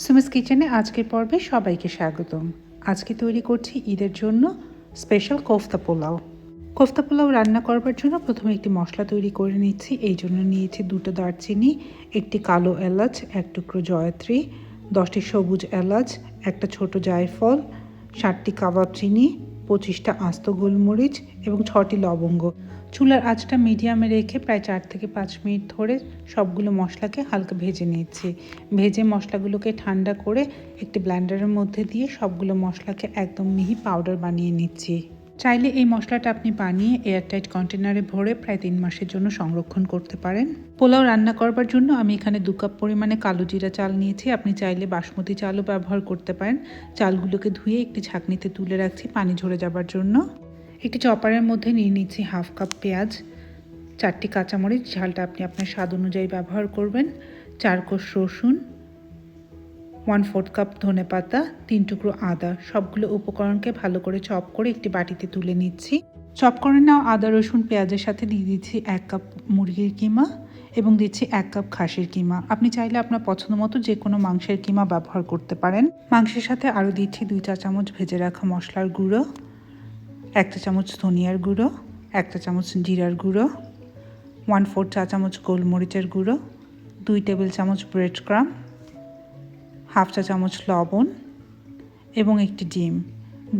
সুমাস কিচেনে আজকের পর্বে সবাইকে স্বাগতম। আজকে তৈরি করছি ঈদের জন্য স্পেশাল কোফতা পোলাও। কোফতা পোলাও রান্না করবার জন্য প্রথমে একটি মশলা তৈরি করে নিচ্ছি। এই জন্য নিয়েছি 2টো দারচিনি, একটি কালো এলাচ, 1 টুকরো জয়ত্রী, 10টি সবুজ এলাচ, একটা ছোট জায়ফল, 7টি কাবাব চিনি, 25টা আস্ত গোলমরিচ এবং 6টি লবঙ্গ। চুলার আঁচটা মিডিয়ামে রেখে প্রায় 4 থেকে 5 মিনিট ধরে সবগুলো মশলাকে হালকা ভেজে নিচ্ছি। ভেজে মশলাগুলোকে ঠান্ডা করে একটি ব্লেন্ডারের মধ্যে দিয়ে সবগুলো মশলাকে একদম মিহি পাউডার বানিয়ে নিচ্ছি। চাইলে এই মশলাটা আপনি বানিয়ে এয়ারটাইট কন্টেনারে ভরে প্রায় 3 মাসের জন্য সংরক্ষণ করতে পারেন। পোলাও রান্না করবার জন্য আমি এখানে 2 কাপ পরিমাণে কালো জিরা চাল নিয়েছি। আপনি চাইলে বাসমতি চালও ব্যবহার করতে পারেন। চালগুলোকে ধুয়ে একটি ছাঁকনিতে তুলে রাখছি পানি ঝরে যাবার জন্য। একটি চপারের মধ্যে নিয়ে নিচ্ছি 1/2 কাপ পেঁয়াজ, 4টি কাঁচামরিচ, ঝালটা আপনি আপনার স্বাদ অনুযায়ী ব্যবহার করবেন, 4 কোষ রসুন, 1/4 কাপ ধনেপাতা, 3 টুকরো আদা। সবগুলো উপকরণকে ভালো করে চপ করে একটি বাটিতে তুলে নিচ্ছি। চপ করে নেওয়া আদা রসুন পেঁয়াজের সাথে দিয়ে দিচ্ছি 1 কাপ মুরগির কিমা এবং দিচ্ছি 1 কাপ খাসির কিমা। আপনি চাইলে আপনার পছন্দ মতো যে কোনো মাংসের কিমা ব্যবহার করতে পারেন। মাংসের সাথে আরও দিচ্ছি 2 চা চামচ ভেজে রাখা মশলার গুঁড়ো, 1 চা চামচ ধনিয়ার গুঁড়ো, 1 চা চামচ জিরার গুঁড়ো, 1/4 চা চামচ গোলমরিচের গুঁড়ো, 2 টেবিল চামচ ব্রেড ক্রাম্ব, 1/2 চা চামচ লবণ এবং একটি ডিম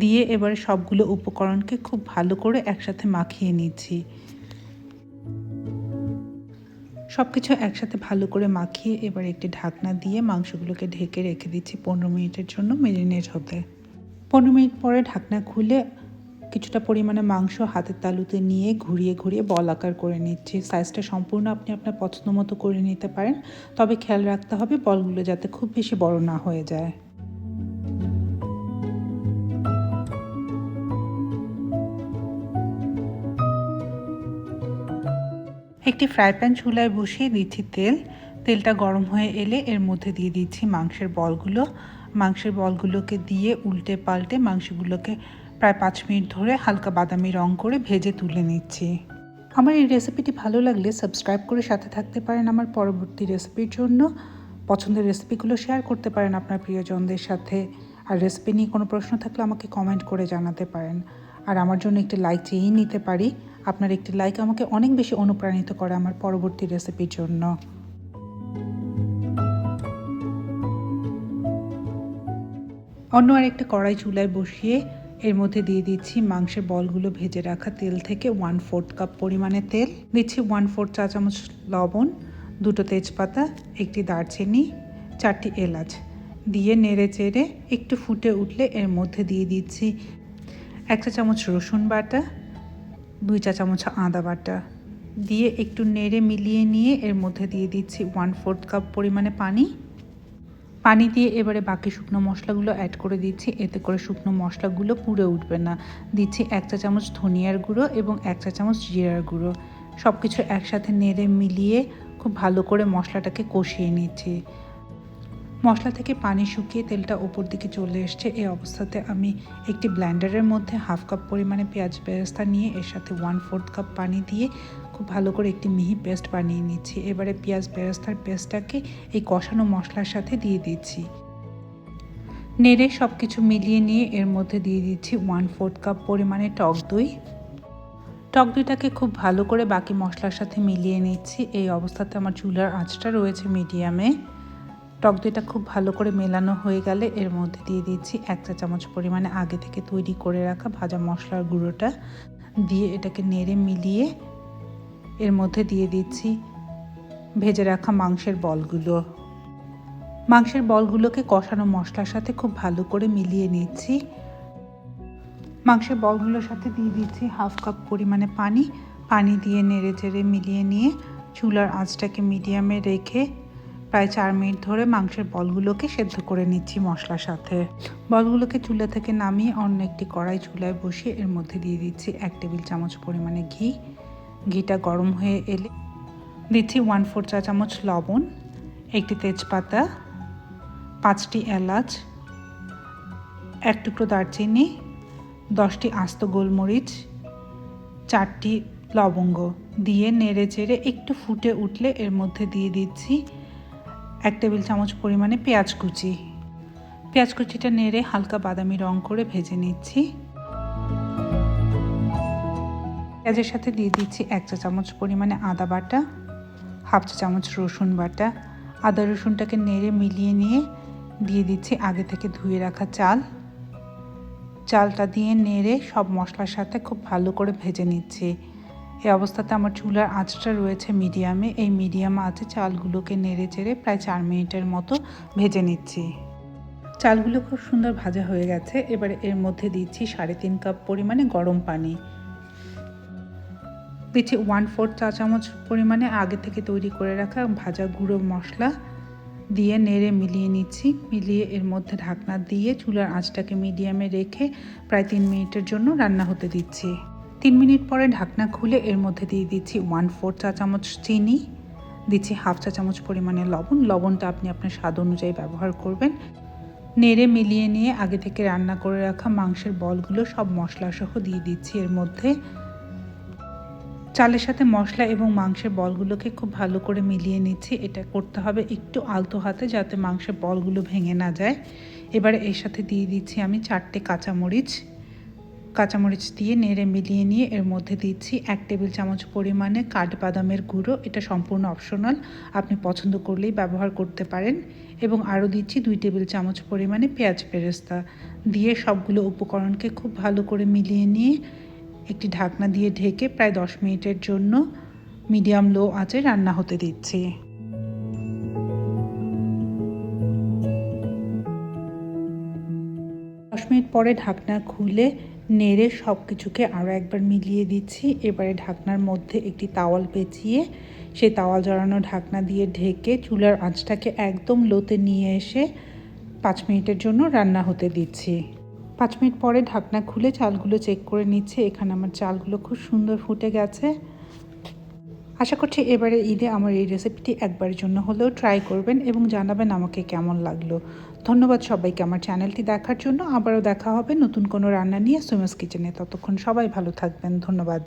দিয়ে এবারে সবগুলো উপকরণকে খুব ভালো করে একসাথে মাখিয়ে নিচ্ছি। সব কিছু একসাথে ভালো করে মাখিয়ে এবার একটি ঢাকনা দিয়ে মাংসগুলোকে ঢেকে রেখে দিচ্ছি 15 মিনিটের জন্য ম্যারিনেট হতে। 15 মিনিট পরে ঢাকনা খুলে কিছুটা পরিমাণে মাংস হাতের তালুতে নিয়ে ঘুরিয়ে ঘুরিয়ে বল আকার করে নিচ্ছি। সাইজটা সম্পূর্ণ আপনি আপনার পছন্দ মতো করে নিতে পারেন, তবে খেয়াল রাখতে হবে বলগুলো যাতে খুব বেশি বড় না হয়ে যায়। একটি ফ্রাই প্যান চুলায় বসিয়ে দিচ্ছি তেলটা গরম হয়ে এলে এর মধ্যে দিয়ে দিচ্ছি মাংসের বলগুলোকে দিয়ে উল্টে পাল্টে মাংসগুলোকে প্রায় 5 মিনিট ধরে হালকা বাদামি রং করে ভেজে তুলে নিচ্ছি। আমার এই রেসিপিটি ভালো লাগলে সাবস্ক্রাইব করে সাথে থাকতে পারেন আমার পরবর্তী রেসিপির জন্য। পছন্দের রেসিপিগুলো শেয়ার করতে পারেন আপনার প্রিয়জনদের সাথে। আর রেসিপি নিয়ে কোনো প্রশ্ন থাকলে আমাকে কমেন্ট করে জানাতে পারেন। আর আমার জন্য একটি লাইক চেয়েই নিতে পারি। আপনার একটি লাইক আমাকে অনেক বেশি অনুপ্রাণিত করে আমার পরবর্তী রেসিপির জন্য। অন্য আরেকটা কড়াই চুলায় বসিয়ে এর মধ্যে দিয়ে দিচ্ছি মাংসের বলগুলো ভেজে রাখা তেল থেকে 1/4 কাপ পরিমাণে তেল দিচ্ছি, 1/4 চা চামচ লবণ, 2টো তেজপাতা, একটি দারচিনি, 4টি এলাচ দিয়ে নেড়ে চেড়ে একটু ফুটে উঠলে এর মধ্যে দিয়ে দিচ্ছি 1 চা চামচ রসুন বাটা, 2 চা চামচ আদা বাটা দিয়ে একটু নেড়ে মিলিয়ে নিয়ে এর মধ্যে দিয়ে দিচ্ছি 1/4 কাপ পরিমাণে পানি দিয়ে এবারে বাকি শুকনো মশলাগুলো অ্যাড করে দিচ্ছি। এতে করে শুকনো মশলাগুলো পুড়ে উঠবে না। দিচ্ছি 1 চা চামচ ধনিয়ার গুঁড়ো এবং 1 চা চামচ জিরার গুঁড়ো। সব কিছু একসাথে নেড়ে মিলিয়ে খুব ভালো করে মশলাটাকে কষিয়ে নিচ্ছি। মশলা থেকে পানি শুকিয়ে তেলটা ওপর দিকে চলে এসছে। এই অবস্থাতে আমি একটি ব্লেন্ডারের মধ্যে 1/2 কাপ পরিমাণে পেঁয়াজ বেরেস্তা নিয়ে এর সাথে 1/4 কাপ পানি দিয়ে খুব ভালো করে একটি মিহি পেস্ট বানিয়ে নিচ্ছি। এবারে পেঁয়াজ বেরেস্তার পেস্টটাকে এই কষানো মশলার সাথে দিয়ে দিচ্ছি। নেড়ে সব কিছু মিলিয়ে নিয়ে এর মধ্যে দিয়ে দিচ্ছি 1/4 কাপ পরিমাণে টক দইটাকে খুব ভালো করে বাকি মশলার সাথে মিলিয়ে নিচ্ছি। এই অবস্থাতে আমার চুলার আঁচটা রয়েছে মিডিয়ামে। টক দইটা খুব ভালো করে মেলানো হয়ে গেলে এর মধ্যে দিয়ে দিচ্ছি 1 চা চামচ পরিমাণে আগে থেকে তৈরি করে রাখা ভাজা মশলার গুঁড়োটা দিয়ে এটাকে নেড়ে মিলিয়ে এর মধ্যে দিয়ে দিচ্ছি ভেজে রাখা মাংসের বলগুলোকে কষানো মশলার সাথে খুব ভালো করে মিলিয়ে নিচ্ছি। মাংসের বলগুলোর সাথে দিয়ে দিচ্ছি 1/2 কাপ পরিমাণে পানি দিয়ে নেড়ে চেড়ে মিলিয়ে নিয়ে চুলার আঁচটাকে মিডিয়ামে রেখে প্রায় 4 মিনিট ধরে মাংসের বলগুলোকে সেদ্ধ করে নিচ্ছি মশলার সাথে। বলগুলোকে চুলা থেকে নামিয়ে অন্য একটি কড়াই চুলায় বসিয়ে এর মধ্যে দিয়ে দিচ্ছি 1 টেবিল চামচ পরিমাণে ঘিটা গরম হয়ে এলে দিচ্ছি 1/4 চা চামচ লবণ, একটি তেজপাতা, 5টি এলাচ, 1 টুকরো দারচিনি, 10টি আস্ত গোলমরিচ, 4টি লবঙ্গ দিয়ে নেড়ে চেড়ে একটু ফুটে উঠলে এর মধ্যে দিয়ে দিচ্ছি 1 টেবিল চামচ পরিমাণে পেঁয়াজ কুচি। পেঁয়াজ কুচিটা নেড়ে হালকা বাদামি রং করে ভেজে নিচ্ছি। পেঁয়াজের সাথে দিয়ে দিচ্ছি 1 চা চামচ পরিমাণে আদা বাটা, 1/2 চা চামচ রসুন বাটা। আদা রসুনটাকে নেড়ে মিলিয়ে নিয়ে দিয়ে দিচ্ছি আগে থেকে ধুয়ে রাখা চাল। চালটা দিয়ে নেড়ে সব মশলার সাথে খুব ভালো করে ভেজে নিচ্ছি। এই অবস্থাতে আমার চুলার আঁচটা রয়েছে মিডিয়ামে। এই মিডিয়াম আঁচে চালগুলোকে নেড়ে চেড়ে প্রায় 4 মিনিটের মতো ভেজে নিচ্ছি। চালগুলো খুব সুন্দর ভাজা হয়ে গেছে। এবারে এর মধ্যে দিচ্ছি 3.5 কাপ পরিমাণে গরম পানি। দিচ্ছি 1/4 চা চামচ পরিমাণে আগে থেকে তৈরি করে রাখা ভাজা গুঁড়ো মশলা দিয়ে নেড়ে মিলিয়ে নিচ্ছি। মিলিয়ে এর মধ্যে ঢাকনা দিয়ে চুলার আঁচটাকে মিডিয়ামে রেখে প্রায় 3 মিনিটের জন্য রান্না হতে দিচ্ছি। 3 মিনিট পরে ঢাকনা খুলে এর মধ্যে দিয়ে দিচ্ছি 1/4 চা চামচ চিনি, দিচ্ছি 1/2 চা চামচ পরিমাণে লবণ। লবণটা আপনি আপনার স্বাদ অনুযায়ী ব্যবহার করবেন। নেড়ে মিলিয়ে নিয়ে আগে থেকে রান্না করে রাখা মাংসের বলগুলো সব মশলা সহ দিয়ে দিচ্ছি এর মধ্যে। চালের সাথে মশলা এবং মাংসের বলগুলোকে খুব ভালো করে মিলিয়ে নিচ্ছি। এটা করতে হবে একটু আলতো হাতে যাতে মাংসের বলগুলো ভেঙে না যায়। এবারে এর সাথে দিয়ে দিচ্ছি আমি 4টে কাঁচামরিচ দিয়ে নেড়ে মিলিয়ে নিয়ে এর মধ্যে দিচ্ছি 1 টেবিল চামচ পরিমাণে কাঠবাদামের গুঁড়ো। এটা সম্পূর্ণ অপশনাল, আপনি পছন্দ করলেই ব্যবহার করতে পারেন। এবং আরও দিচ্ছি 2 টেবিল চামচ পরিমাণে পেঁয়াজ বেরেস্তা দিয়ে সবগুলো উপকরণকে খুব ভালো করে মিলিয়ে নিয়ে একটি ঢাকনা দিয়ে ঢেকে প্রায় 10 মিনিটের জন্য মিডিয়াম লো আঁচে রান্না হতে দিচ্ছি। 10 মিনিট পরে ঢাকনা খুলে নেড়ে সব কিছুকে আরও একবার মিলিয়ে দিচ্ছি। এবারে ঢাকনার মধ্যে একটি তাওয়াল পেঁচিয়ে সেই তাওয়াল জড়ানো ঢাকনা দিয়ে ঢেকে চুলার আঁচটাকে একদম লোতে নিয়ে এসে 5 মিনিটের জন্য রান্না হতে দিচ্ছি। 5 মিনিট পরে ঢাকনা খুলে চালগুলো চেক করে নিচ্ছে। এখানে আমার চালগুলো খুব সুন্দর ফুটে গেছে। আশা করছি এবারে ঈদে আমার এই রেসিপিটি একবারের জন্য হলেও ট্রাই করবেন এবং জানাবেন আমাকে কেমন লাগলো। ধন্যবাদ সবাইকে আমার চ্যানেলটি দেখার জন্য। আবারও দেখা হবে নতুন কোনো রান্না নিয়ে সুমাস কিচেনে। ততক্ষণ সবাই ভালো থাকবেন। ধন্যবাদ।